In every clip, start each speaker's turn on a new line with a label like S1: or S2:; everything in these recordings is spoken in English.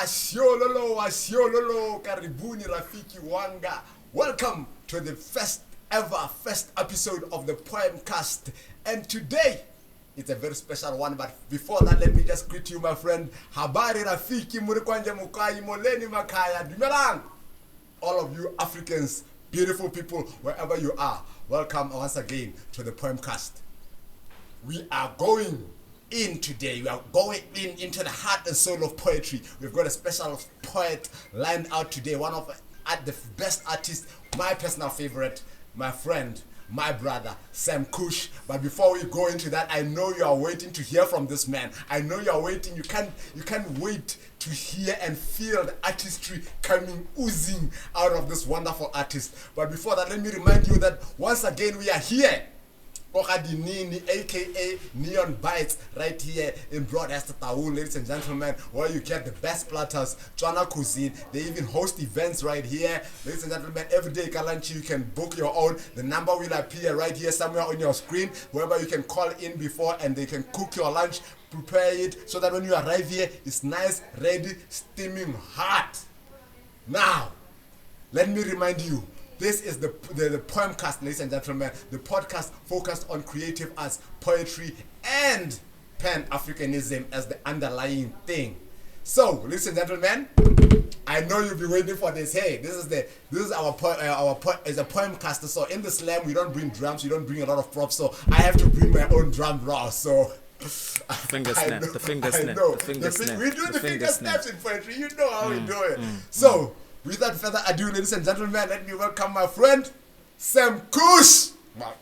S1: Asiololo, karibuni rafiki wanga. Welcome to the first episode of the PoemCast. And today, it's a very special one, but before that, let me just greet you, my friend. Habari rafiki, murikwanje mukai, moleni makaya, dumelang. All of you Africans, beautiful people, wherever you are, welcome once again to the PoemCast. We are going in today. We are going into the heart and soul of poetry. We've got a special poet lined out today. One of the best artists, my personal favorite, my friend, my brother, Samkush. But before we go into that, I know you are waiting to hear from this man. I know you are waiting. You can't wait to hear and feel the artistry coming oozing out of this wonderful artist. But before that, let me remind you that once again we are here. Okadinini, aka Neon Bites, right here in Broadcast Taun, ladies and gentlemen, where you get the best platters, China cuisine. They even host events right here, ladies and gentlemen. Every day, Kalanchi, you can book your own. The number will appear right here somewhere on your screen, wherever you can call in before, and they can cook your lunch, prepare it so that when you arrive here, it's nice, ready, steaming hot. Now, let me remind you. This is the PoemCast, ladies and gentlemen, the podcast focused on creative arts, poetry, and Pan-Africanism as the underlying thing. So, ladies and gentlemen, I know you'll be waiting for this. Hey, this is our PoemCast. So in the slam, we don't bring drums, we don't bring a lot of props. So I have to bring my own drum roll. So.
S2: The finger snap.
S1: We do the finger snaps in poetry. You know how we do it. So. Without further ado, ladies and gentlemen, let me welcome my friend, Samkush. My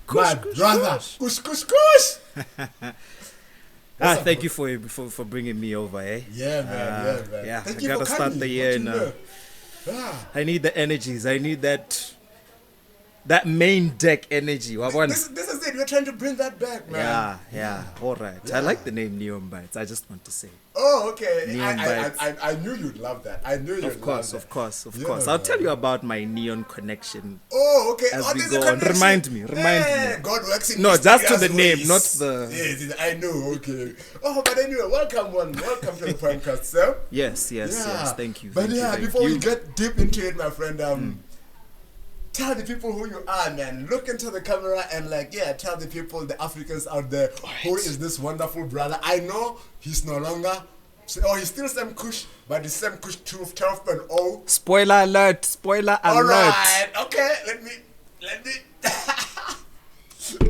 S1: brother. Kush.
S2: Thank you for bringing me over, eh?
S1: Yeah, man.
S2: Yeah,
S1: Thank
S2: I
S1: you
S2: gotta
S1: for
S2: start
S1: coming.
S2: the year I need the energies. I need that main deck energy.
S1: This is it. We're trying to bring that back, man.
S2: Yeah. All right.
S1: Yeah.
S2: I like the name Neon Bites. I just want to say.
S1: Oh, okay.
S2: Neon Bites.
S1: I knew you'd love that.
S2: Of course. I'll tell you about my neon connection.
S1: Oh, okay.
S2: As we
S1: there's
S2: go
S1: a
S2: on.
S1: connection.
S2: Remind me.
S1: God works in
S2: No, just to the
S1: mysterious
S2: name, not
S1: ways.
S2: the.
S1: Yes, I know. Okay. Oh, but anyway, welcome to the podcast, sir.
S2: Yes. Thank you.
S1: But
S2: thank
S1: before
S2: you.
S1: we get deep into it, my friend, tell the people who you are, man. Look into the camera and tell the people, the Africans out there, who is this wonderful brother. I know he's no longer, he's still Samkush, but it's Samkush 12.0.
S2: Spoiler alert.
S1: All right, okay. Let me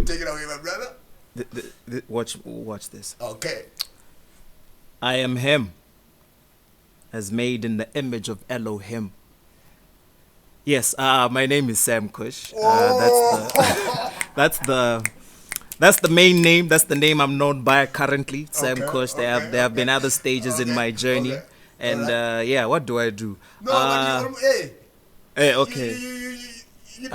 S1: take it away, my brother.
S2: Watch this.
S1: Okay.
S2: I am him, as made in the image of Elohim. Yes, my name is Samkush. That's the main name. That's the name I'm known by currently. Samkush. There have been other stages in my journey, and what do I do?
S1: No, but
S2: okay.
S1: You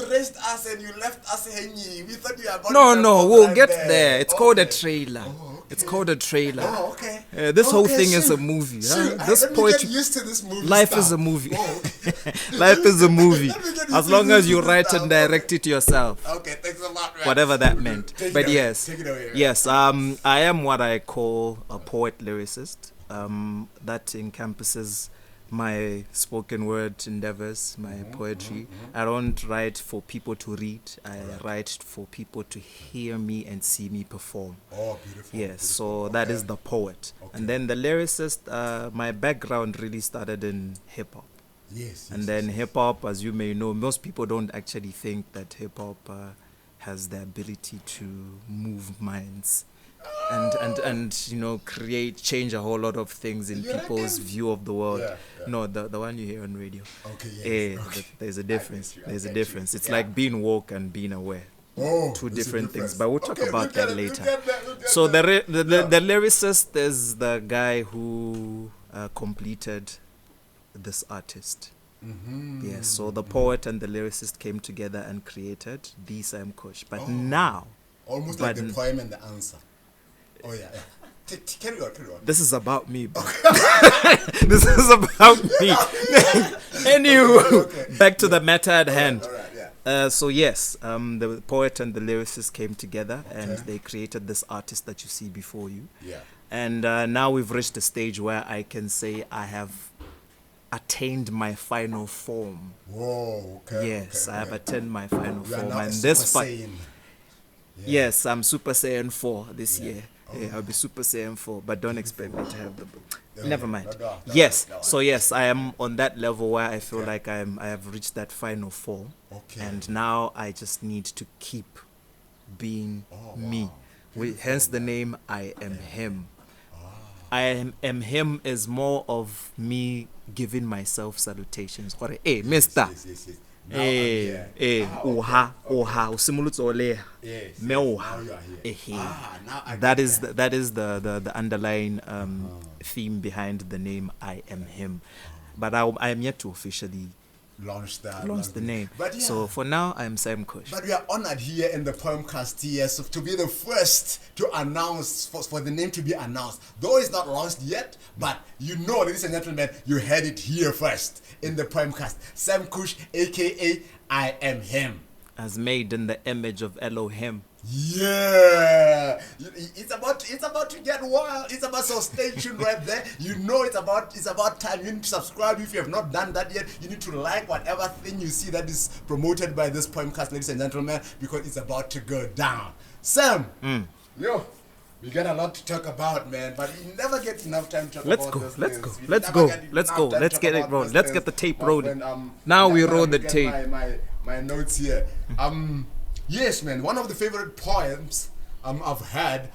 S1: raised us and you left us hanging. We thought you were about
S2: No, we'll get there. It's called a trailer. Okay. It's called a trailer.
S1: Oh, okay.
S2: This whole thing is a movie. This poetry.
S1: Get used to this movie.
S2: Life
S1: stuff.
S2: is a movie.
S1: Oh, okay.
S2: Life is a movie. As long as you
S1: this
S2: write
S1: stuff.
S2: and direct it yourself.
S1: Okay, thanks a lot, man.
S2: Whatever that meant.
S1: Take
S2: But
S1: it away, man.
S2: yes. I am what I call a poet lyricist. That encompasses my spoken word endeavors, my poetry. I don't write for people to read. I write for people to hear me and see me perform.
S1: Oh, beautiful.
S2: Yes, so that is the poet.
S1: Okay.
S2: And then the lyricist, my background really started in hip hop.
S1: Yes.
S2: And then hip hop, as you may know, most people don't actually think that hip hop has the ability to move minds. And change a whole lot of things in people's view of the world.
S1: Yeah.
S2: No, the one you hear on radio.
S1: Okay, yes. Okay.
S2: There's a difference. There's a difference. It's
S1: Yeah.
S2: like being woke and being aware.
S1: Oh,
S2: Two
S1: there's a
S2: different
S1: difference.
S2: things, but we'll talk about that later.
S1: We'll get
S2: So
S1: that.
S2: the lyricist is the guy who completed this artist.
S1: Mm-hmm.
S2: Yes, so the poet and the lyricist came together and created the Samkush. But now,
S1: almost like the poem and the answer. Oh yeah. Carry on.
S2: this is about me, bro. This is about me. Anywho,
S1: Okay.
S2: back to the matter at hand.
S1: All right,
S2: So yes, the poet and the lyricist came together and
S1: Okay.
S2: they created this artist that you see before you.
S1: Yeah.
S2: And now we've reached a stage where I can say I have attained my final form.
S1: Whoa. Okay.
S2: Yes,
S1: okay,
S2: I have
S1: okay.
S2: attained my final
S1: You are
S2: form,
S1: now a
S2: and
S1: Super
S2: this
S1: Saiyan. Yeah.
S2: yes, I'm Super Saiyan 4 this
S1: Yeah.
S2: year.
S1: Oh.
S2: Yeah, I'll be Super Saiyan 4, but don't expect me to have the.
S1: Yeah,
S2: Never
S1: yeah.
S2: mind.
S1: No,
S2: Yes,
S1: no.
S2: so yes, I am on that level where I feel
S1: Okay.
S2: like I have reached that final form,
S1: Okay.
S2: and now I just need to keep being me.
S1: wow.
S2: Hence the name I am him. I am him is more of me giving myself salutations. Gore, hey, mister.
S1: Yes. Now I'm
S2: Eh,
S1: here.
S2: oha, usimulutse oleha.
S1: Yes.
S2: Me
S1: Now
S2: oha.
S1: you are here.
S2: Ehe.
S1: Now I
S2: That
S1: get
S2: is that is the underlying theme behind the name I am him. But I am yet to officially
S1: launch
S2: launch the name.
S1: But yeah.
S2: So for now I am Samkush.
S1: But we are honored here in the PoemCast here so to be the first to announce, for the name to be announced. Though it's not launched yet, but you know, ladies and gentlemen, you heard it here first in the PoemCast. Samkush, aka I am him.
S2: As made in the image of Elohim.
S1: Yeah, it's about to get wild. It's about, so stay tuned right there. You know it's about time. You need to subscribe if you have not done that yet. You need to like whatever thing you see that is promoted by this PoemCast, ladies and gentlemen, because it's about to go down. Sam, yo, we got a lot to talk about, man, but you never get enough time to talk
S2: Let's
S1: about
S2: go,
S1: those
S2: let's
S1: things.
S2: go,
S1: We
S2: let's
S1: never
S2: go,
S1: get
S2: let's
S1: enough
S2: go,
S1: time
S2: let's
S1: to
S2: get
S1: talk
S2: it
S1: about
S2: rolling.
S1: those
S2: Let's
S1: things.
S2: get the tape
S1: My
S2: rolling.
S1: friend,
S2: Now we
S1: let me
S2: roll the
S1: get
S2: tape.
S1: My notes here. Yes, man. One of the favorite poems I've had.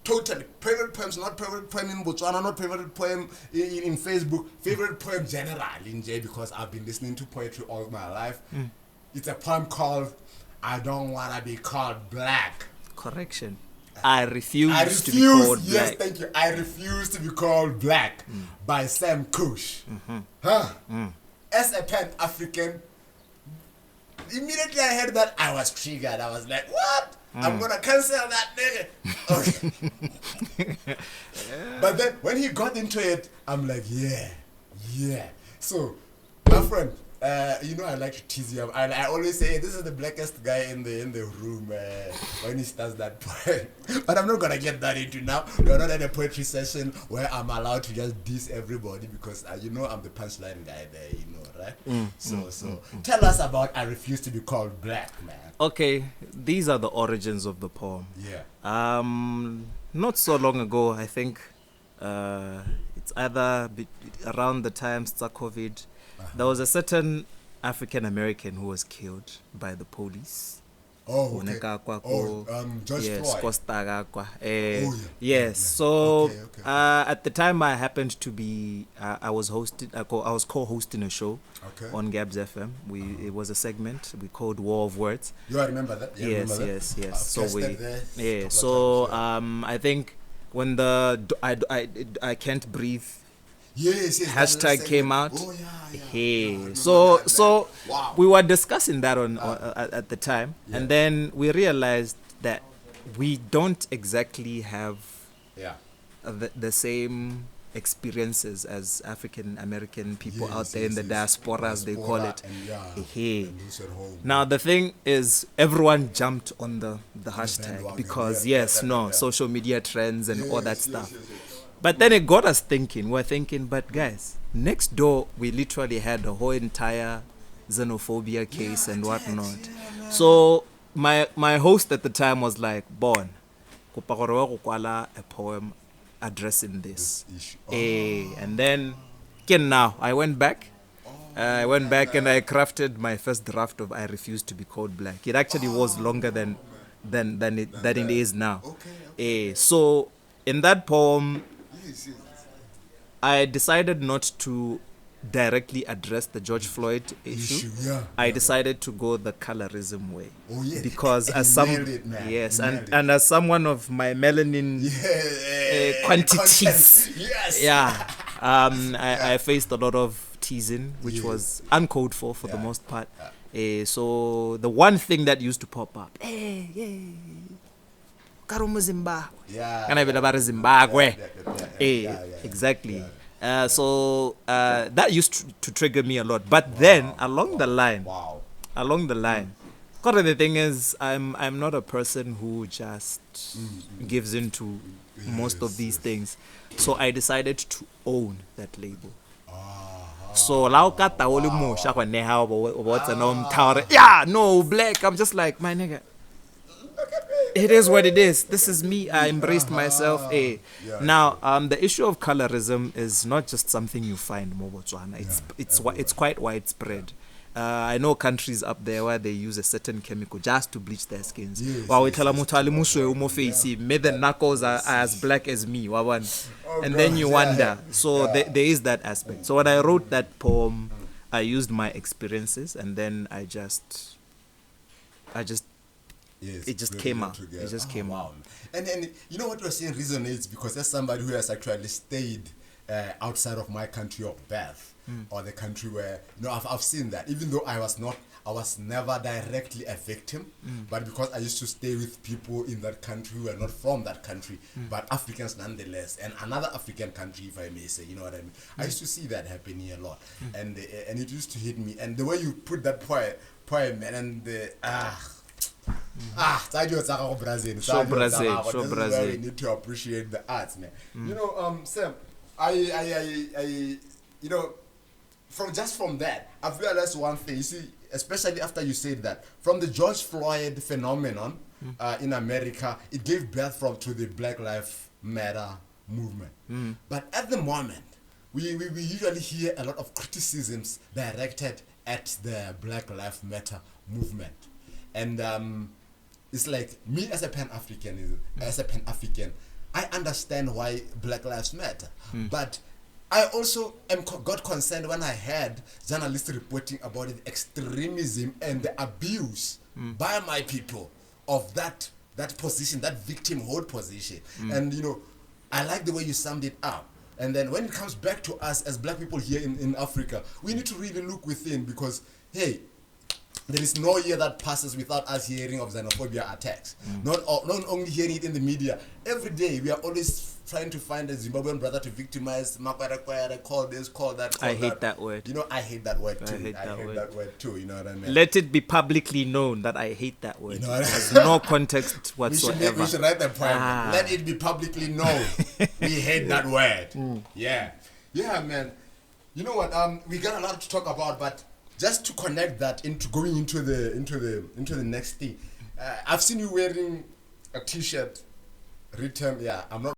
S1: Totally favorite poems, not favorite poem in Botswana, not favorite poem in Facebook. Favorite poem generally in J, because I've been listening to poetry all my life. It's a poem called "I Don't Wanna Be Called Black."
S2: Correction. I refuse,
S1: I refuse.
S2: to be called
S1: Yes,
S2: black.
S1: thank you. I refuse to be called black by Samkush. As a Pan African, immediately I heard that, I was triggered. I was like, what? I'm gonna cancel that nigga. Okay. But then when he got into it, I'm like, yeah. So, my friend, you know I like to tease you. I always say this is the blackest guy in the room when he starts that poem. But I'm not gonna get that into now. We're not at a poetry session where I'm allowed to just diss everybody, because you know I'm the punchline guy there, you know, right? So tell us about "I Refuse to Be Called Black," man.
S2: Okay, these are the origins of the poem.
S1: Yeah.
S2: Not so long ago, I think it's either around the time COVID, there was a certain African American who was killed by the police.
S1: Oh, okay. George
S2: Yes,
S1: Floyd.
S2: Costa Gakwa.
S1: Yeah.
S2: Yes. So
S1: Okay.
S2: at the time, I happened to be I was co-hosting a show on Gabs FM. It was a segment we called War of Words.
S1: You remember that? Yeah,
S2: Yes.
S1: I've
S2: So
S1: tested there a
S2: yeah.
S1: couple of
S2: So
S1: times,
S2: I think when I can't breathe
S1: yes,
S2: hashtag came out.
S1: Oh yeah.
S2: Hey,
S1: I remember
S2: so
S1: that,
S2: so
S1: man. Wow.
S2: we were discussing that on at the time,
S1: Yeah.
S2: and then we realized that we don't exactly have
S1: Yeah.
S2: the same experiences as African American people
S1: Yes,
S2: out there in the diaspora, as they call it.
S1: And yeah,
S2: Hey.
S1: and those at home.
S2: Now the thing is, everyone jumped on the hashtag
S1: bandwagon,
S2: because
S1: yeah,
S2: social media trends and all that
S1: Yes,
S2: stuff.
S1: yes.
S2: But then it got us thinking. We're thinking, but guys, next door we literally had a whole entire xenophobia case and whatnot. So my host at the time was like, "Bon, kupakorwa kukwala a poem addressing this."
S1: issue.
S2: And then again now I went back. And I crafted my first draft of "I Refuse to Be Called Black." It actually was longer than it is now.
S1: Okay.
S2: So in that poem,
S1: Yes.
S2: I decided not to directly address the George Floyd issue.
S1: Yeah.
S2: I decided to go the colorism way.
S1: Oh yeah.
S2: Because
S1: You
S2: as some
S1: nailed it, man.
S2: yes,
S1: You nailed
S2: and as someone of my melanin quantities,
S1: content. Yes.
S2: yeah, I faced a lot of teasing, which was uncalled for the most part. So the one thing that used to pop up, Karumu Zimbabwe.
S1: Yeah.
S2: Can I be about Zimbabwe?
S1: Yeah.
S2: Exactly. So that used to trigger me a lot. But then along the line,
S1: Wow.
S2: along the line. Because the thing is, I'm not a person who just gives into most of these things. So I decided to own that label. So yeah, no, black. I'm just like, my nigga. It is what it is. This is me. I embraced myself. Now, the issue of colorism is not just something you find in Botswana. It's quite widespread. I know countries up there where they use a certain chemical just to bleach their skins. While we tell them, may the knuckles are as black as me. And then you wonder. So there is that aspect. So when I wrote that poem, I used my experiences, and then I just it just came out. It just came out.
S1: And you know what you're saying resonates, because as somebody who has actually stayed outside of my country of birth, or the country where, I've seen that. Even though I was never directly a victim, but because I used to stay with people in that country who were not from that country, but Africans nonetheless, and another African country, if I may say, you know what I mean? I used to see that happening a lot, and it used to hit me. And the way you put that poem, man, and the
S2: Show Brazil.
S1: We need to appreciate the arts, man. Sam, I from that, I've realized one thing. You see, especially after you said that, from the George Floyd phenomenon in America, it gave birth to the Black Lives Matter movement. But at the moment, we usually hear a lot of criticisms directed at the Black Lives Matter movement. And it's like, me as a Pan-African, I understand why Black Lives Matter. But I also got concerned when I heard journalists reporting about the extremism and the abuse by my people of that position, that victimhood position. And I like the way you summed it up. And then when it comes back to us as black people here in Africa, we need to really look within, because hey, there is no year that passes without us hearing of xenophobia attacks. Not only hearing it in the media. Every day we are always trying to find a Zimbabwean brother to victimize, call this, call that, call
S2: I hate that word.
S1: I hate that word too. I hate that word too, you know what I mean?
S2: Let it be publicly known that I hate that word. There's no context whatsoever.
S1: We should write that poem. Let it be publicly known. We hate that word. Yeah, man. You know what? We got a lot to talk about, but just to connect that into going into the next thing, I've seen you wearing a T-shirt written. Yeah, I'm not.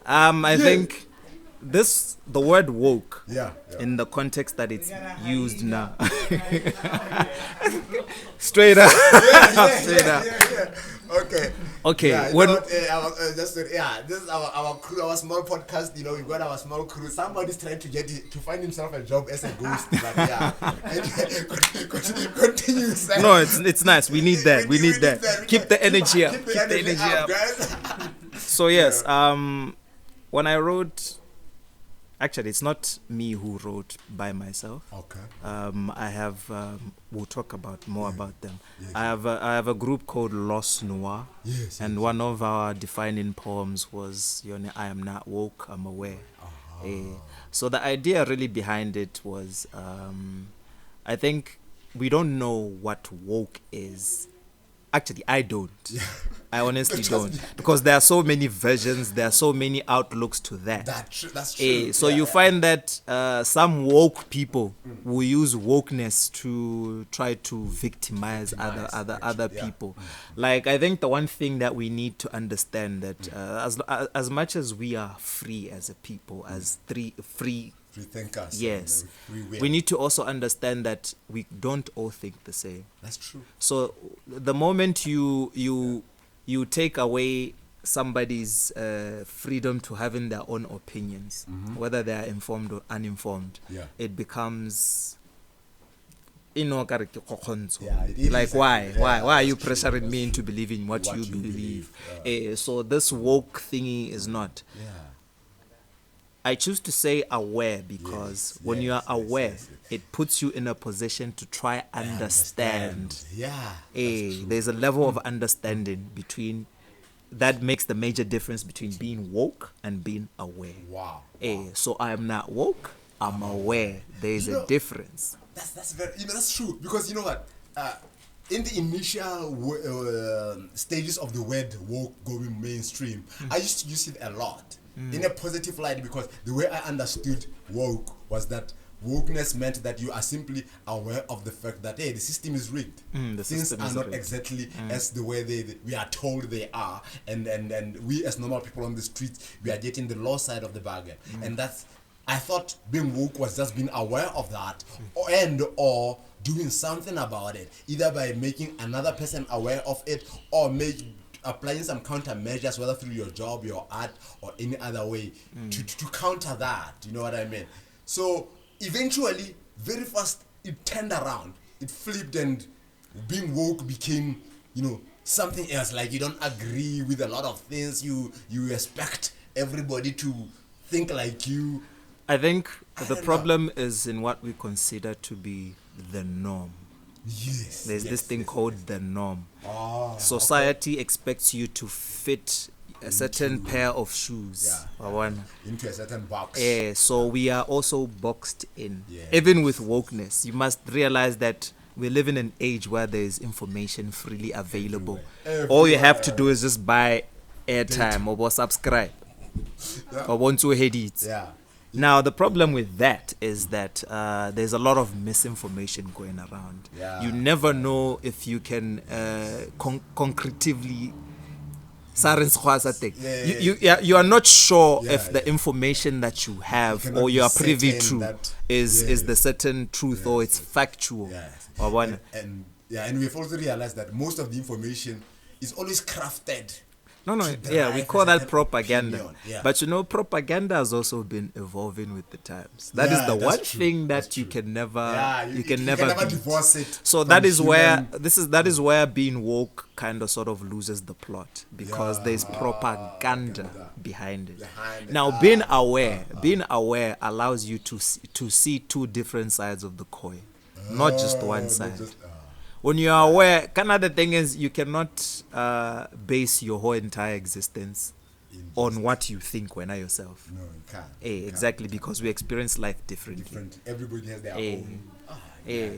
S2: I think the word woke,
S1: yeah,
S2: in the context that it's used now, straight up. Straight up. Okay.
S1: Yeah, this is our crew, our small podcast. We've got our small crew. Somebody's trying to find himself a job as a ghost. But yeah, continue. Sam.
S2: No, it's nice. We need that. We need that. Keep the energy up. Keep the energy up, guys. So yes, when I wrote, actually, it's not me who wrote by myself.
S1: Okay.
S2: I have. We'll talk about more about them. Yes. I have a group called Los Noir.
S1: Yes.
S2: And one of our defining poems was, I am not woke, I'm aware. So the idea really behind it was, I think we don't know what woke is. Actually, I don't.
S1: Yeah.
S2: I honestly don't. Because there are so many versions, there are so many outlooks to that.
S1: That's true.
S2: So you find that some woke people will use wokeness to try to victimize other people. Like, I think the one thing that we need to understand that as much as we are free as a people, as free
S1: thinkers.
S2: Yes. We need to also understand that we don't all think the same.
S1: That's true.
S2: So the moment you take away somebody's freedom to having their own opinions, whether they are informed or uninformed, it becomes like why are you pressuring me into believing what you believe? So this woke thingy is not. I choose to say aware because when you are aware, it puts you in a position to try understand.
S1: Yeah.
S2: There's a level of understanding between that makes the major difference between being woke and being aware.
S1: Wow.
S2: So I am not woke, I'm aware. There's a difference.
S1: That's very, that's true, because you know what, in the initial stages of the word woke going mainstream, I used to use it a lot in a positive light, because the way I understood woke was that wokeness meant that you are simply aware of the fact that, hey, the system is rigged. Things are not exactly as the way we are told they are, and we as normal people on the streets, we are getting the low side of the bargain. And that's, I thought being woke was just being aware of that, or doing something about it, either by making another person aware of it, or applying some countermeasures, whether through your job, your art, or any other way to counter that. You know what I mean? So eventually, very fast, it turned around. It flipped, and being woke became, something else. Like, you don't agree with a lot of things. You expect everybody to think like you.
S2: I think the problem is in what we consider to be the norm.
S1: Yes.
S2: There's this thing called the norm. Society expects you to fit a certain pair of shoes.
S1: Into a certain box.
S2: So we are also boxed in. Even with wokeness, you must realize that we live in an age where there is information freely available. All you have to do is just buy airtime or subscribe or want to head it. Now, the problem with that is that there's a lot of misinformation going around. You never know if you can concretively. You are not sure if the information that you have or you are privy to is the certain truth or it's factual.
S1: And we've also realized that most of the information is always crafted.
S2: We call that propaganda. But propaganda has also been evolving with the times. That is the one thing that you can never
S1: divorce it.
S2: So that is where being woke kind of sort of loses the plot, because there's propaganda behind it. Now, being aware allows you to see two different sides of the coin, not just one side. When you are aware, the thing is, you cannot base your whole entire existence on what you think when I yourself.
S1: No, you can't.
S2: Exactly, because we experience life differently.
S1: Everybody has their own.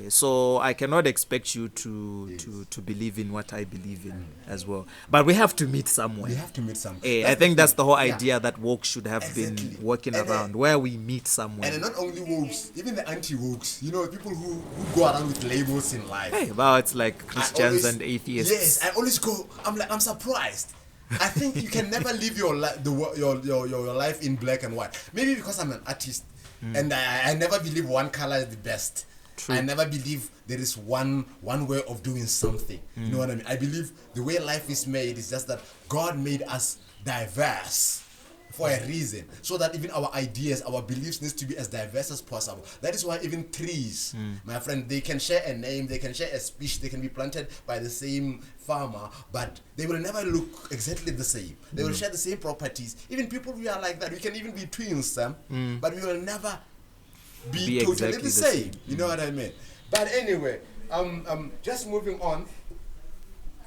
S2: So I cannot expect you to believe in what I believe in as well. But we have to meet somewhere. I think that's the whole idea that woke should have been working around, where we meet somewhere.
S1: And not only wokes, even the anti-wokes, people who go around with labels in life.
S2: It's like Christians and atheists.
S1: Yes, I always go, I'm surprised. I think you can never live your life in black and white. Maybe because I'm an artist, and I never believe one color is the best. True. I never believe there is one way of doing something. You know what I mean? I believe the way life is made is just that God made us diverse for a reason, so that even our ideas, our beliefs needs to be as diverse as possible. That is why even trees, my friend, they can share a name, they can share a species, they can be planted by the same farmer, but they will never look exactly the same. They will share the same properties. Even people, we are like that. We can even be twins, but we will never be totally exactly the same. You know what I mean? But anyway, just moving on,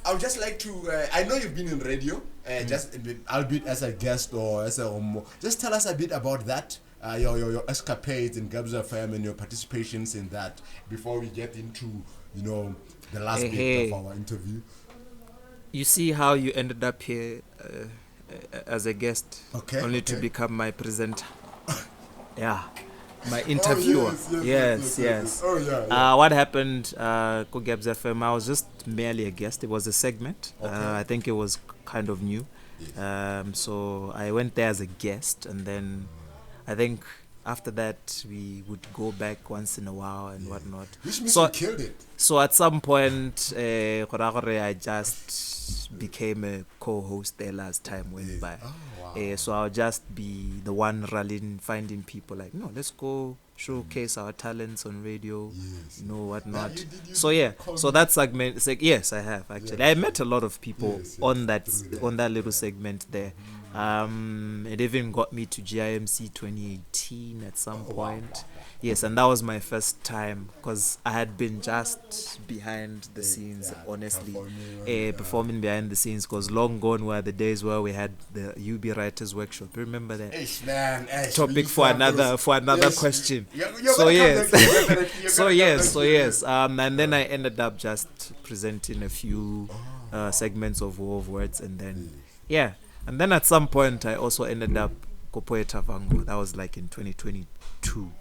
S1: I would just like to, I know you've been in radio, just albeit as a guest or as a homo. Just tell us a bit about that, your escapades in Gabs FM and your participations in that, before we get into, the last bit of our interview.
S2: You see how you ended up here as a guest, only to become my presenter. My interviewer. Yes.
S1: Oh, yeah.
S2: What happened, Gabs FM, I was just merely a guest. It was a segment. I think it was kind of new. So I went there as a guest, and then I think after that we would go back once in a while and whatnot.
S1: Which means you killed it.
S2: So at some point, I just became a co-host there as time went by. So I'll just be the one rallying, finding people like, no, let's go showcase our talents on radio, whatnot. So that segment, yes, I have actually. I met a lot of people on that little segment there. It even got me to GIMC 2018 at some point. Yes, and that was my first time because I had been just behind the scenes, honestly, performing behind the scenes. Because long gone were the days where we had the UB Writers Workshop. Remember that? Topic for another question. So yes. And then I ended up just presenting a few segments of War of Words, and then and then at some point I also ended up Kopoeta Vango. That was like in 2022.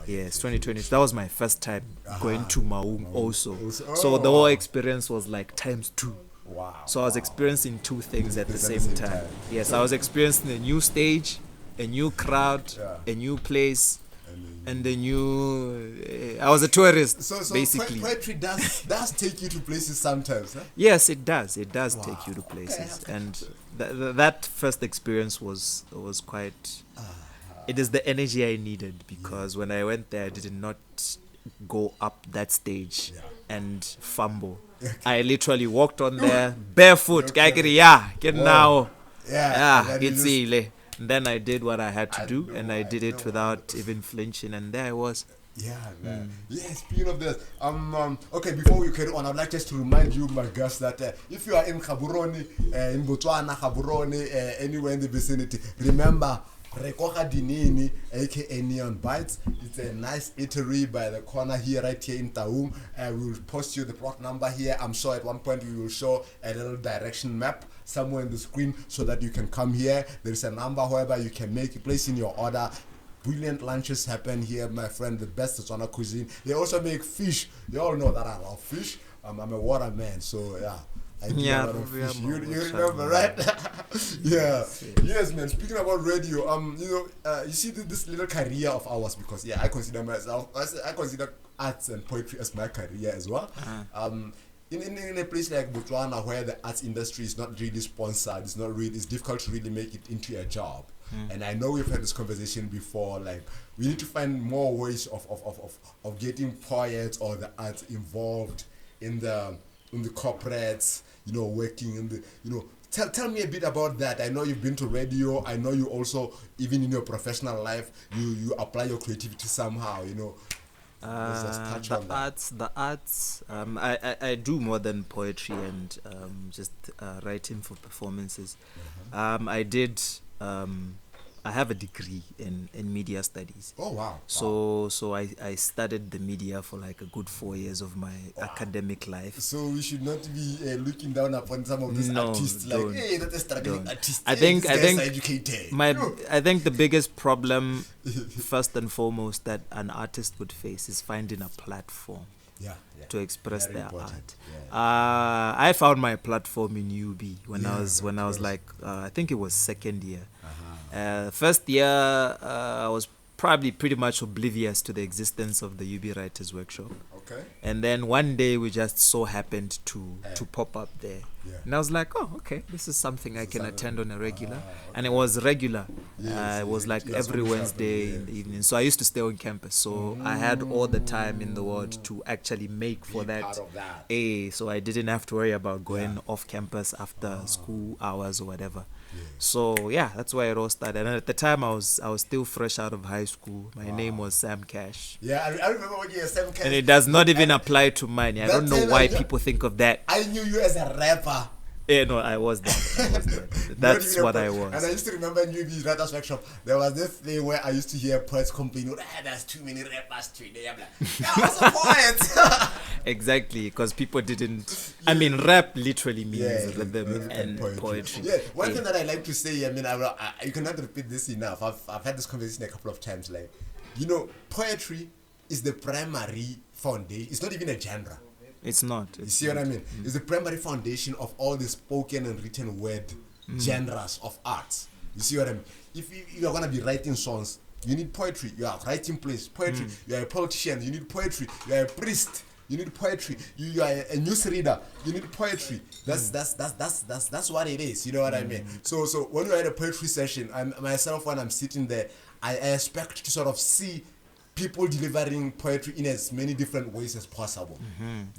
S2: Yes, 2020. That was my first time going to Maung also. So the whole experience was like times 2.
S1: Wow.
S2: So I was experiencing 2 things at the same time. Yes, I was experiencing a new stage, a new crowd, a new place, and a new... I was a tourist, basically.
S1: Poetry does take you to places sometimes, huh?
S2: Yes, it does. It does take you to places. And that first experience was quite... It is the energy I needed, because when I went there, I did not go up that stage and fumble. I literally walked on there barefoot. Now. It's easy. And then I did what I had to do, and I did it without even flinching, and there I was.
S1: Yeah, man. Yeah, speaking of this, okay, before we carry on, I'd like just to remind you, my guests, that if you are in Gaborone, in Botswana, Gaborone, anywhere in the vicinity, remember Rekoga Dinini, aka Neon Bites. It's a nice eatery by the corner here, right here in Taung. We will post you the plot number here. I'm sure at one point we will show a little direction map somewhere in the screen so that you can come here. There is a number whereby you can place in your order. Brilliant lunches happen here, my friend. The best Botswana cuisine. They also make fish. You all know that I love fish. I'm a water man, so yeah. I do a lot of fish. You remember, right? Yes, man. Speaking about radio, you see this little career of ours, because I consider myself, I consider arts and poetry as my career as well. In a place like Botswana, where the arts industry is not really sponsored, it's difficult to really make it into a job. And I know we've had this conversation before, like we need to find more ways of getting poets or the arts involved in the corporates, working in the, tell me a bit about that. I know you've been to radio. I know you also, even in your professional life, you apply your creativity somehow, Let's just touch on that.
S2: The arts, I do more than poetry and just writing for performances. I have a degree in media studies.
S1: Oh wow!
S2: So I studied the media for like a good 4 years of my academic life.
S1: So we should not be looking down upon some of these artists like, hey, that's a struggling artist.
S2: I think
S1: educated.
S2: I think the biggest problem, first and foremost, that an artist would face is finding a platform. To express their art. I found my platform in UB when I was like I think it was second year. First year I was probably pretty much oblivious to the existence of the UB Writers Workshop.
S1: Okay.
S2: And then one day we just so happened to pop up there. And I was like, oh, okay, this is something I can attend on a regular. And it was regular. It was like every Wednesday in the evening. So I used to stay on campus. So I had all the time in the world to actually make for that. So I didn't have to worry about going off campus after school hours or whatever. So that's where it all started. And at the time I was still fresh out of high school. My name was Samkush.
S1: I remember when you were Samkush.
S2: And it does not even apply to mine. I don't know why people think of that.
S1: I knew you as a rapper.
S2: No, I was that. That's what I was.
S1: And I used to remember in UB's Writers Workshop, there was this thing where I used to hear poets complain, there's too many rappers today. I'm like, I was a poet.
S2: Exactly, because people didn't. I mean, rap literally means rhythm and poetry.
S1: One thing that I like to say, you cannot repeat this enough. I've had this conversation a couple of times. Like, poetry is the primary foundation. It's not even a genre.
S2: It's not.
S1: You see what I mean? It's the primary foundation of all the spoken and written word genres of arts. You see what I mean? If you are going to be writing songs, you need poetry. You are writing plays, poetry. You are a politician, you need poetry. You are a priest, you need poetry. You are a newsreader, you need poetry. That's what it is. You know what I mean? So when you are at a poetry session, when I'm sitting there, I expect to sort of see people delivering poetry in as many different ways as possible.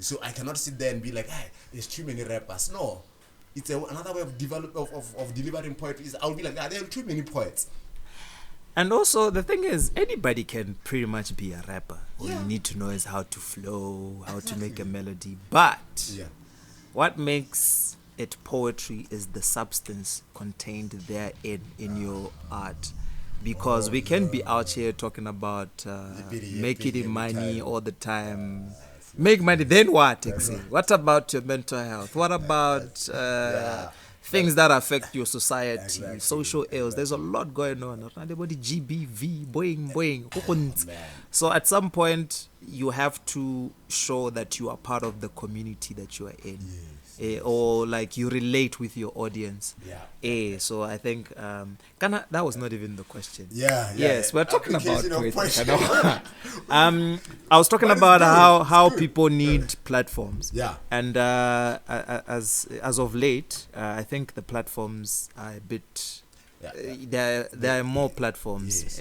S1: So I cannot sit there and be like, hey, there's too many rappers. No. it's another way of delivering poetry. I'll be like, there are too many poets.
S2: And also, the thing is, anybody can pretty much be a rapper. All
S1: Yeah.
S2: you need to know is how to flow, how to make a melody. But what makes it poetry is the substance contained therein in your art. Because we can be out here talking about making money all the time. Make money, then what? What about your mental health? What about things that affect your society, social ills? There's a lot going on. Everybody GBV, boing. So at some point, you have to show that you are part of the community that you are in. Or like you relate with your audience. So I think that was not even the question. Yes, we're talking about poetry. I was talking about how people need platforms. And as of late, I think the platforms are a bit. There are more platforms.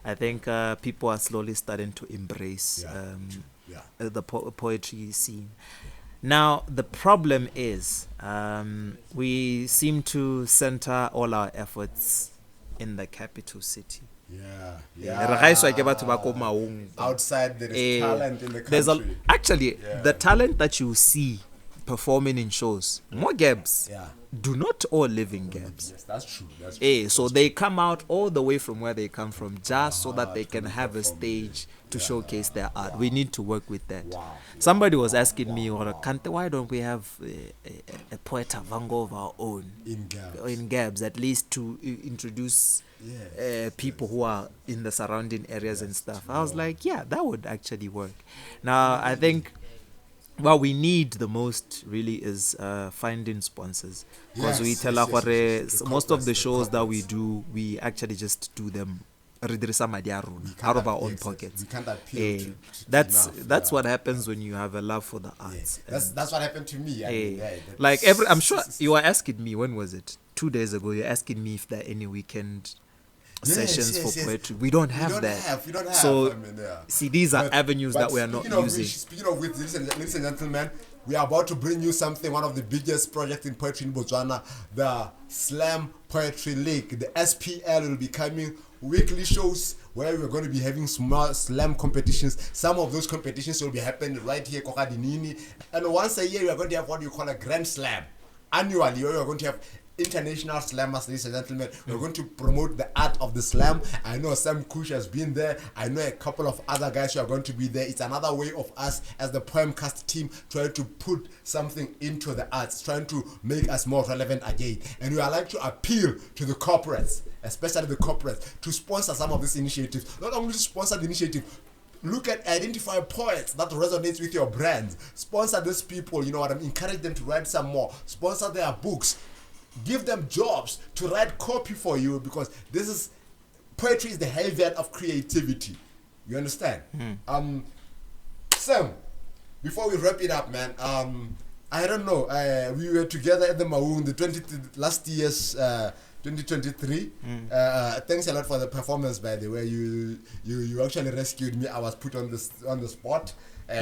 S2: I think people are slowly starting to embrace the poetry scene. Now, the problem is we seem to center all our efforts in the capital city.
S1: Outside, there is talent in the country.
S2: The talent that you see performing in shows, more Gabs, do not all live in Gabs.
S1: Yes, that's true.
S2: So they come out all the way from where they come from just so that they can have a stage to showcase their art. We need to work with that. Somebody was asking me, why don't we have a poet Avango of our own in Gabs, at least to introduce people who are in the surrounding areas and stuff. I was like, that would actually work. Now, I think what we need the most really is finding sponsors, because we tell most of the shows that we do, we actually just do them out of our own pockets.
S1: We can't appeal
S2: that's what happens when you have a love for the arts.
S1: That's what happened to me.
S2: I'm sure you were asking me, when was it? 2 days ago, you're asking me if there are any weekend sessions for poetry. We don't have that.
S1: We don't have.
S2: So, see, these are avenues that we are not using.
S1: Speaking of which, ladies and gentlemen, we are about to bring you something, one of the biggest projects in poetry in Botswana, the Slam Poetry League. The SPL will be coming, weekly shows where we're going to be having small slam competitions. Some of those competitions will be happening right here, Kokadinini. And once a year, we are going to have what you call a Grand Slam. Annually, we are going to have international slammers, ladies and gentlemen. We're going to promote the art of the slam. I know Samkush has been there. I know a couple of other guys who are going to be there. It's another way of us as the PoemCast team trying to put something into the arts, trying to make us more relevant again. And we are like to appeal to the corporates, especially the corporates, to sponsor some of these initiatives. Not only to sponsor the initiative, look at, identify poets that resonates with your brand. Sponsor these people, you know what I mean? Encourage them to write some more. Sponsor their books. Give them jobs to write copy for you, because poetry is the heaven of creativity. You understand? Sam, before we wrap it up, man, I don't know. We were together at the Maung, last year's 2023. Thanks a lot for the performance, by the way. You actually rescued me. I was put on the spot.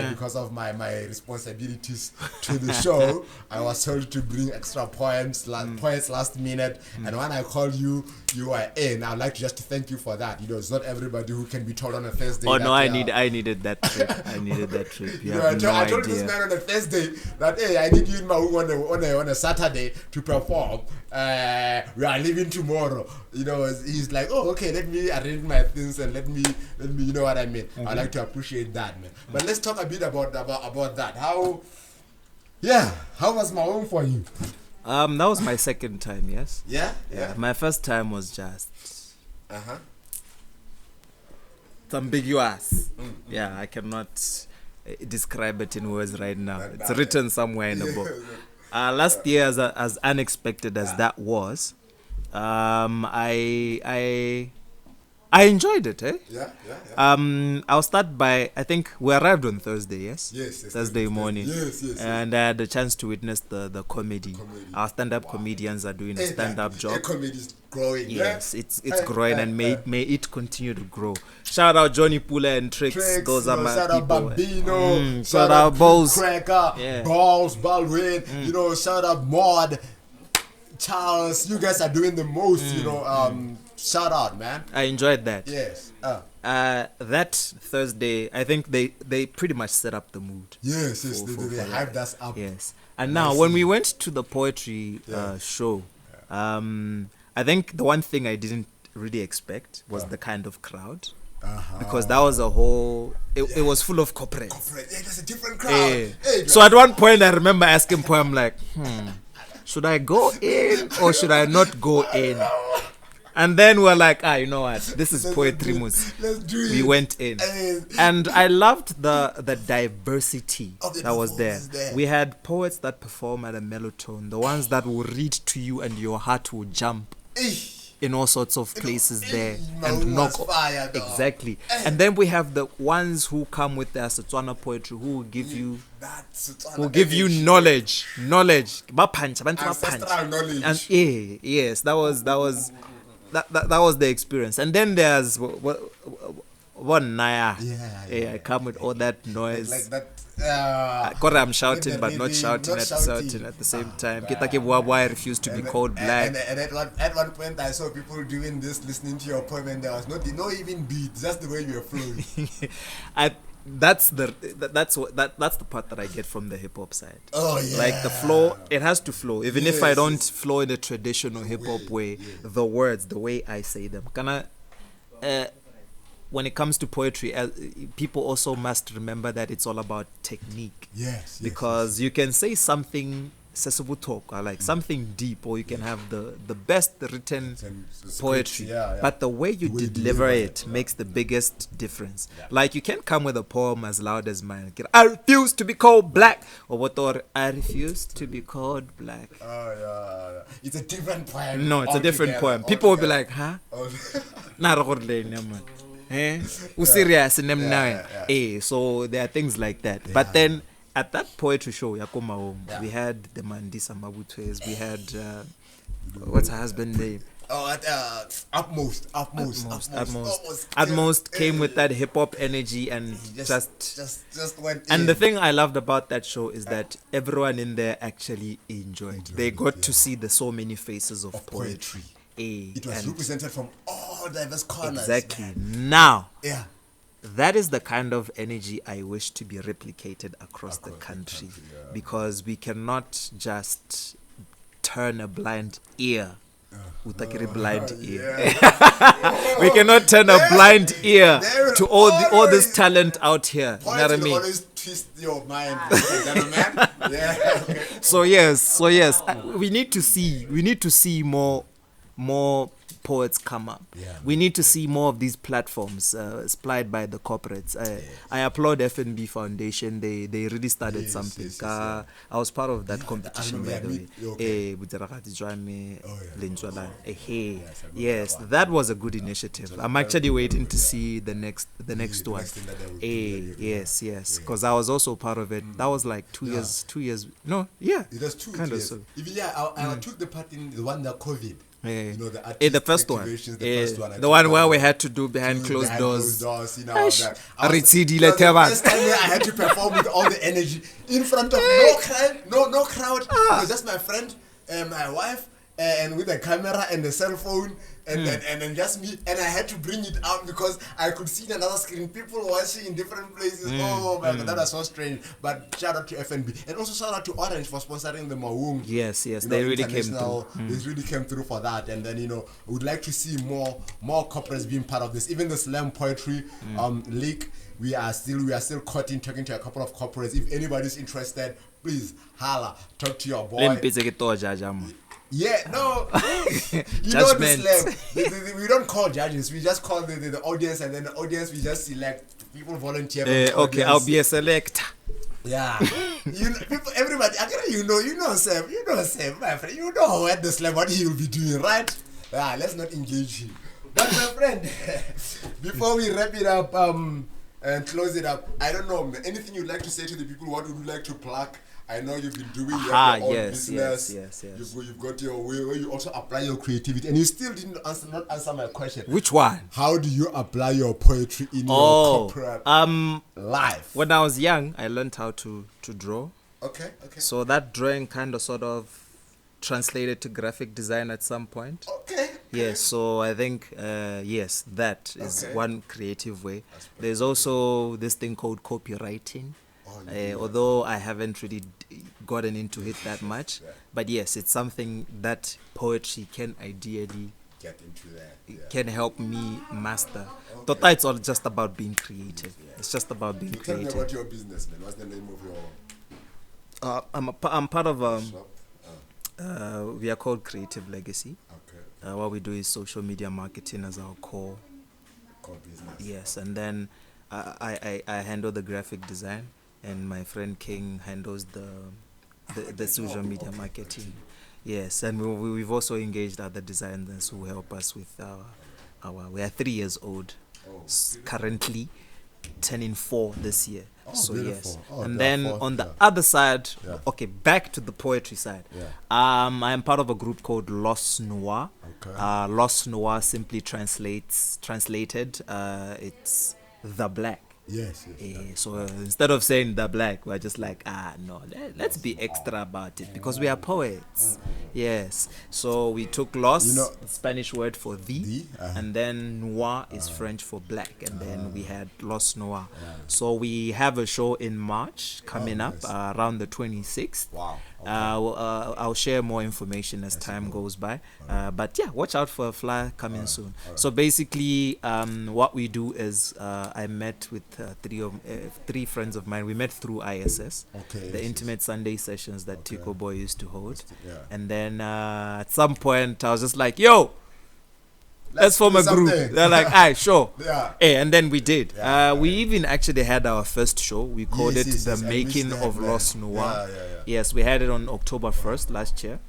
S1: Because of my responsibilities to the show, I was told to bring extra poets last minute. And when I called you, you were in. I'd like to just thank you for that. You know, it's not everybody who can be told on a Thursday.
S2: Oh no, I needed that trip. I needed that trip.
S1: I told this man on a Thursday that, hey, I need you in my room on a Saturday to perform. We are leaving tomorrow. You know, he's like, oh, okay, let me arrange my things and let me, you know what I mean. I like to appreciate that, man. But let's talk a bit about that. How was Maung for you?
S2: That was my second time. Yes.
S1: Yeah.
S2: My first time was just. It's ambiguous. Yeah, I cannot describe it in words right now. It's written somewhere in the book. Last year, as unexpected as that was, I enjoyed it, I'll start by, I think we arrived on Thursday, yes?
S1: Yes.
S2: Thursday morning.
S1: Yes.
S2: And I had the chance to witness the comedy. Our stand-up comedians are doing a stand-up job.
S1: Comedy is growing.
S2: Yes, it's growing, and may it continue to grow. Shout out Johnny Pula and Tricks. Those are my
S1: shout
S2: people.
S1: Out Bambino.
S2: Shout out Balls.
S1: Cracker. Balls, Baldwin. You know, shout out Maud. Charles, you guys are doing the most, shout out, man.
S2: I enjoyed that.
S1: Yes.
S2: That Thursday, I think they pretty much set up the mood.
S1: Yes,
S2: for
S1: they hyped us up.
S2: Yes. And now, when we went to the poetry show, I think the one thing I didn't really expect was the kind of crowd. Because that was a whole... It was full of corporates.
S1: Yeah, there's a different crowd.
S2: So at one point, I remember asking Poem, like, should I go in or should I not go in? And then we're like, you know what? This is Poetry Moose.
S1: Let's do it.
S2: We went in. And I loved the diversity that was there. We had poets that perform at a mellow tone, the ones that will read to you and your heart will jump in all sorts of places there and knock
S1: fire,
S2: exactly. And then we have the ones who come with their Setswana poetry who will give you knowledge.
S1: Ancestral knowledge.
S2: And yes, that was the experience. And then there's one Naya. I come with all that noise.
S1: Like that.
S2: I'm shouting but not shouting at the same time. I refuse to be called black.
S1: And at one point I saw people doing this, listening to your poem, and there was no even beat, just the way you were flowing.
S2: That's the part that I get from the hip hop side.
S1: Oh yeah.
S2: Like the flow, it has to flow. Even if I don't flow in the traditional hip hop way, the words, the way I say them. When it comes to poetry, people also must remember that it's all about technique.
S1: Yes.
S2: Because you can say something sensible talk or like something deep, or you can have the best written poetry, but the way you deliver it makes the biggest difference. Like you can come with a poem as loud as mine. I refuse to be called black, or I refuse to be called black.
S1: It's a different poem.
S2: No, it's a different poem. People will be like, huh? Serious. So there are things like that. But then at that poetry show, we had the Mandisa Mabutwes, we had what's her husband's name?
S1: Utmost
S2: came with that hip hop energy and just
S1: went
S2: and
S1: in.
S2: the thing I loved about that show is that everyone in there actually enjoyed. They got to see the so many faces of poetry.
S1: It was represented from all diverse corners.
S2: Exactly. Now, that is the kind of energy I wish to be replicated across the country, because we cannot just turn a blind ear. We cannot turn a blind ear to all this talent out here. You know what I mean?
S1: Always twist your mind, gentlemen.
S2: So yes, we need to see more poets come up. We need to see more of these platforms supplied by the corporates. I applaud FNB Foundation. They really started something. I was part of that competition, by the way. Yes, that was a good initiative. I'm actually waiting to see the next one. Yes, because I was also part of it. That was like 2 years. No, yeah,
S1: it was 2
S2: kind
S1: years.
S2: of.
S1: I took the part in the one that COVID.
S2: The first one. The one where we had to do behind closed doors.
S1: All that.
S2: The
S1: first time I had to perform with all the energy in front of no crowd. It was just my friend and my wife, and with the camera and the cell phone, and then just me, and I had to bring it out because I could see another screen, people watching in different places. Oh my God, that was so strange. But shout out to FNB, and also shout out to Orange for sponsoring the Maung.
S2: Yes, they really came through.
S1: They really came through for that. And then we would like to see more corporates being part of this. Even the slam poetry league, we are still talking to a couple of corporates. If anybody's interested, please holla, talk to your boy. Yeah, no. You know the slam. We don't call judges. We just call the audience, and then the audience we just select people volunteer.
S2: Okay, I'll be a selector.
S1: Yeah, everybody. Actually, you know, Sam, my friend. You know what the slam, what he will be doing, right? Yeah, let's not engage him. But my friend, before we wrap it up and close it up, I don't know, anything you'd like to say to the people? What would you like to plug? I know you've been doing your own business. Yes. You've got your way where you also apply your creativity, and you still didn't answer my question.
S2: Which one?
S1: How do you apply your poetry in your corporate life?
S2: When I was young, I learned how to draw.
S1: Okay.
S2: So that drawing kind of sort of translated to graphic design at some point.
S1: Okay.
S2: Yes, so I think yes, that is
S1: Okay.
S2: one creative way.
S1: That's pretty
S2: There's also this thing called copywriting.
S1: Oh, yeah.
S2: Although I haven't really gotten into it that much,
S1: Yeah.
S2: but yes, it's something that poetry can ideally
S1: Get into that. Yeah.
S2: can help me master.
S1: Okay.
S2: Tota, it's all just about being creative. It's just about being
S1: Tell me
S2: creative.
S1: about your business, man. What's the name of your
S2: I'm part of
S1: shop?
S2: we are called Creative Legacy.
S1: Okay.
S2: What we do is social media marketing as our core.
S1: Core business.
S2: Yes, and then I handle the graphic design, and my friend King handles the social media marketing. Yes, and we've also engaged other designers who help us with our we are 3 years old currently, turning 4 this year.
S1: Oh,
S2: So
S1: beautiful.
S2: yes,
S1: Oh,
S2: and
S1: they are
S2: then
S1: 4,
S2: on the
S1: yeah.
S2: other side,
S1: Yeah.
S2: okay, back to the poetry side.
S1: Yeah.
S2: I am part of a group called Los Noir.
S1: Okay.
S2: Los Noir simply translated. It's the black.
S1: Yes.
S2: So instead of saying the black, we're just like, no, let's be extra about it because we are poets. Yes. So we took los,
S1: You know-
S2: the Spanish word for the, and then noir is French for black, and then we had los noir. So we have a show in March coming up
S1: nice.
S2: around the 26th.
S1: Wow. Okay.
S2: I'll share more information as time goes by. But yeah, watch out for a flyer coming soon. So basically, what we do is I met with three friends of mine. We met through ISS,
S1: Okay,
S2: the
S1: yes,
S2: Intimate Sunday sessions that Tico Boy used to hold.
S1: Yeah.
S2: And then at some point, I was just like, yo, let's form
S1: do
S2: a group.
S1: something.
S2: They're like, aye, sure.
S1: Yeah.
S2: Hey, and then we did.
S1: Yeah,
S2: We even actually had our first show. We called
S1: Yes,
S2: it
S1: yes,
S2: The
S1: yes, I
S2: Making
S1: missed that,
S2: of
S1: man.
S2: Los Noir.
S1: Yeah.
S2: Yes, we had it on October 1st last year.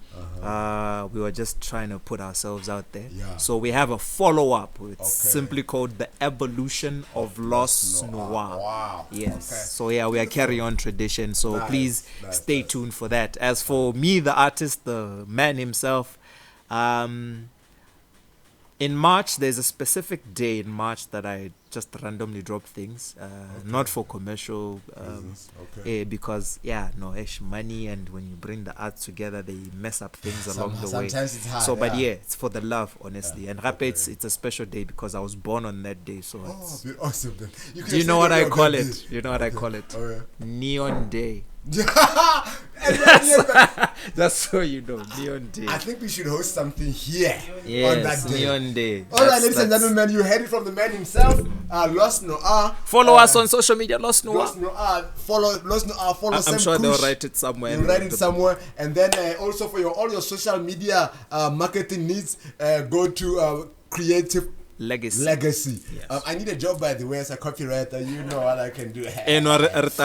S2: We were just trying to put ourselves out there.
S1: Yeah.
S2: So we have a follow-up. It's
S1: Okay.
S2: simply called The Evolution of Los Noir.
S1: Wow.
S2: Yes.
S1: Okay.
S2: So yeah, we are carry on tradition. So
S1: Nice,
S2: please
S1: nice,
S2: stay
S1: nice.
S2: tuned for that. As for me, the artist, the man himself, in March, there's a specific day in March that I just randomly drop things, not for commercial,
S1: Business, okay.
S2: because money, and when you bring the arts together, they mess up things along the way.
S1: Sometimes it's hard.
S2: So, but
S1: yeah.
S2: yeah, it's for the love, honestly. And Rape, it's a special day because I was born on that day. So,
S1: Oh,
S2: it's,
S1: awesome. Then.
S2: do you know what I call it? You know what I call it?
S1: Oh, yeah.
S2: Neon Day.
S1: I
S2: That's so you know, Neon Day.
S1: think we should host something here on
S2: Yes,
S1: that day.
S2: Neon Day.
S1: All right,
S2: That's-
S1: ladies and
S2: that's-
S1: gentlemen, you heard it from the man himself, Los Noir.
S2: Follow us on social media, Los Noir.
S1: Los Noir. Follow Los Noir. Follow
S2: I'm
S1: Samkush.
S2: sure they'll write it somewhere.
S1: You write it somewhere, and then also for all your social media marketing needs, go to Creative
S2: Legacy.
S1: Legacy.
S2: Yes.
S1: I need a job, by the way, as a copywriter. You know what I can do.
S2: Let's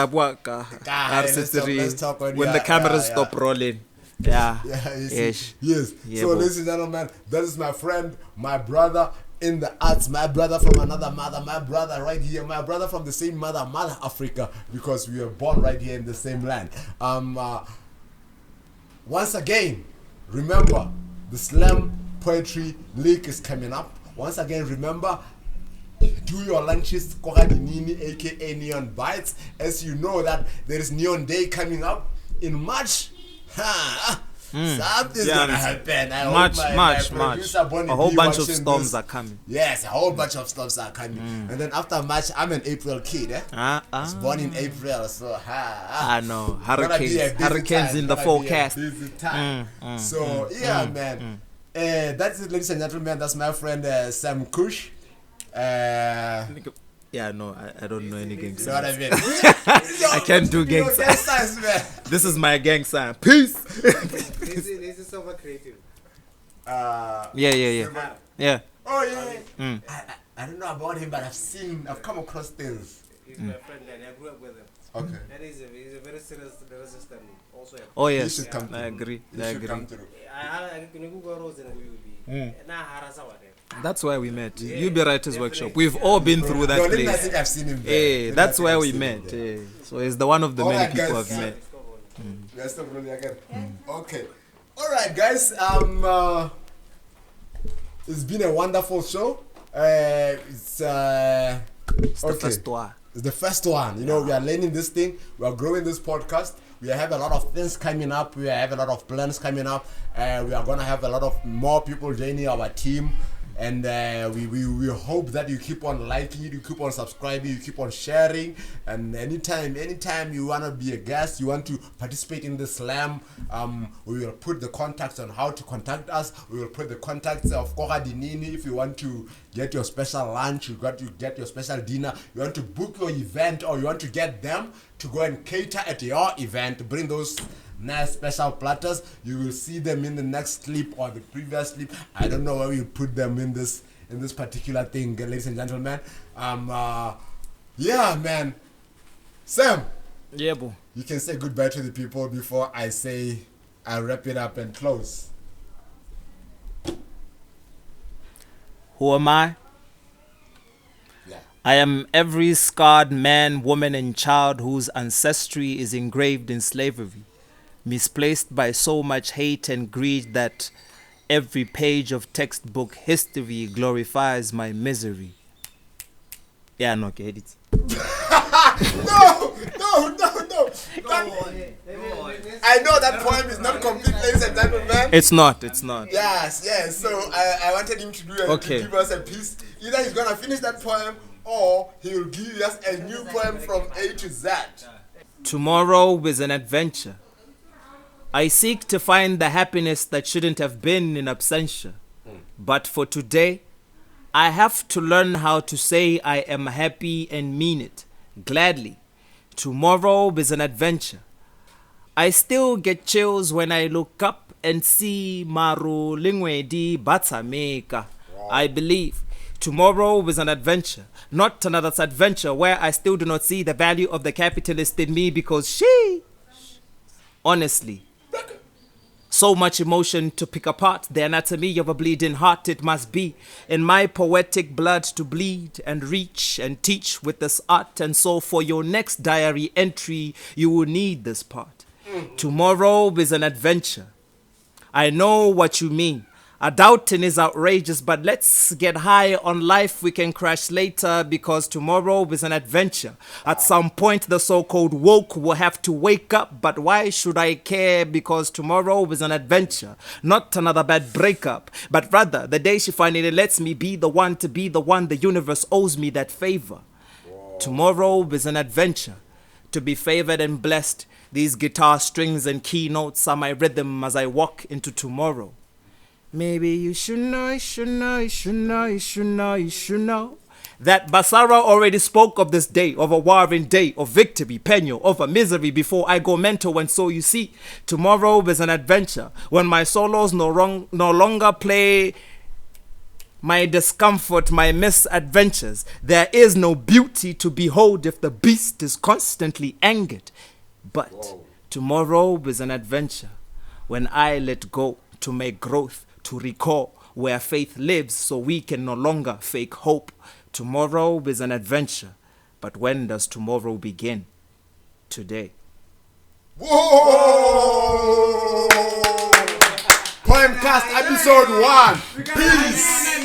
S1: talk on-
S2: when
S1: yeah,
S2: the cameras
S1: yeah,
S2: stop rolling. Yeah.
S1: Yeah, you see.
S2: Yes.
S1: Yes.
S2: Yeah,
S1: So,
S2: bro.
S1: ladies and gentlemen, that is my friend, my brother in the arts, my brother from another mother, my brother right here, my brother from the same mother, Mother Africa, because we were born right here in the same land. Once again, remember the Slam Poetry League is coming up. Once again, remember, do your lunches, Kogadinini, aka Neon Bites, as you know that there is Neon Day coming up in March. Something's
S2: Yeah,
S1: gonna happen. I
S2: March,
S1: hope my
S2: March.
S1: producer Bonnie
S2: A whole
S1: B
S2: bunch of
S1: watching
S2: storms
S1: this.
S2: are coming.
S1: Yes, a whole bunch of storms are coming. And then after March, I'm an April kid. I was born in April, so
S2: I know.
S1: Gonna be a
S2: Hurricanes.
S1: busy
S2: Hurricanes
S1: time,
S2: in the
S1: gonna be a
S2: forecast.
S1: busy time. So yeah, man. That's it, ladies and gentlemen. That's my friend Samkush.
S2: Yeah, no, I don't know any gang
S1: You know what I
S2: signs.
S1: mean?
S2: I can't do gang signs.
S1: signs, man.
S2: This is my gang sign. Peace.
S3: This is super creative.
S2: Yeah.
S1: Oh yeah. I don't know about him, but I've come across things.
S3: He's my friend and I grew up with him.
S1: Okay.
S3: And he's a very serious lyricist and also
S2: Oh
S1: You
S2: yes,
S1: should come
S2: I
S1: through.
S2: agree.
S1: You
S2: I
S1: should
S2: agree.
S1: come through.
S3: I can go rose and we will be. Nah, harasa whatever.
S2: That's why we met. UB Writers Workshop. We've all been through that
S1: No, I
S2: place.
S1: think I've seen him there.
S2: Hey,
S1: Let me
S2: that's
S1: think
S2: where
S1: I've
S2: we
S1: seen him
S2: met.
S1: there.
S2: Hey. So it's the one of the
S1: All
S2: many
S1: right,
S2: people
S1: guys.
S2: I've met.
S1: Let's stop rolling again. Okay. All right, guys. It's been a wonderful show. It's
S2: It's the
S1: okay.
S2: first one.
S1: It's the first one. You know, we are learning this thing. We are growing this podcast. We have a lot of things coming up. We have a lot of plans coming up. We are going to have a lot of more people joining our team. And we hope that you keep on liking it, you keep on subscribing, you keep on sharing. And anytime you want to be a guest, you want to participate in the slam, we will put the contacts on how to contact us. We will put the contacts of Koga Dinini if you want to get your special lunch, you got to get your special dinner, you want to book your event, or you want to get them to go and cater at your event. Bring those nice special platters. You will see them in the next clip or the previous clip. I don't know where we put them in this particular thing, ladies and gentlemen. Yeah, man. Sam.
S2: Yeah, bro.
S1: You can say goodbye to the people before I wrap it up and close.
S2: Who am I?
S1: Yeah.
S2: I am every scarred man, woman, and child whose ancestry is engraved in slavery, misplaced by so much hate and greed that every page of textbook history glorifies my misery. Yeah, no, get it.
S1: No. I know that poem is not complete, ladies and gentlemen.
S2: It's not.
S1: Yes. So I wanted him to to give us a piece. Either he's gonna finish that poem, or he will give us a new poem from A to Z.
S2: Tomorrow is an adventure. I seek to find the happiness that shouldn't have been in absentia. But for today, I have to learn how to say I am happy and mean it gladly. Tomorrow is an adventure. I still get chills when I look up and see Maru Lingwedi Batsameka. I believe tomorrow is an adventure, not another adventure where I still do not see the value of the capitalist in me because honestly, so much emotion to pick apart the anatomy of a bleeding heart. It must be in my poetic blood to bleed and reach and teach with this art. And so for your next diary entry, you will need this part. Tomorrow is an adventure. I know what you mean. A doubting is outrageous, but let's get high on life. We can crash later because tomorrow is an adventure. At some point, the so-called woke will have to wake up, but why should I care? Because tomorrow is an adventure, not another bad breakup, but rather the day she finally lets me be the one to be the one. The universe owes me that favor. Tomorrow is an adventure, to be favored and blessed. These guitar strings and keynotes are my rhythm as I walk into tomorrow. Maybe you should know that Basara already spoke of this day, of a warring day, of victory, penyo, of a misery before I go mental. And so you see, tomorrow is an adventure when my solos no longer play my discomfort, my misadventures. There is no beauty to behold if the beast is constantly angered. But tomorrow is an adventure when I let go to make growth, to recall where faith lives so we can no longer fake hope. Tomorrow is an adventure, but when does tomorrow begin? Today.
S1: Whoa! PoemCast episode 1. Peace.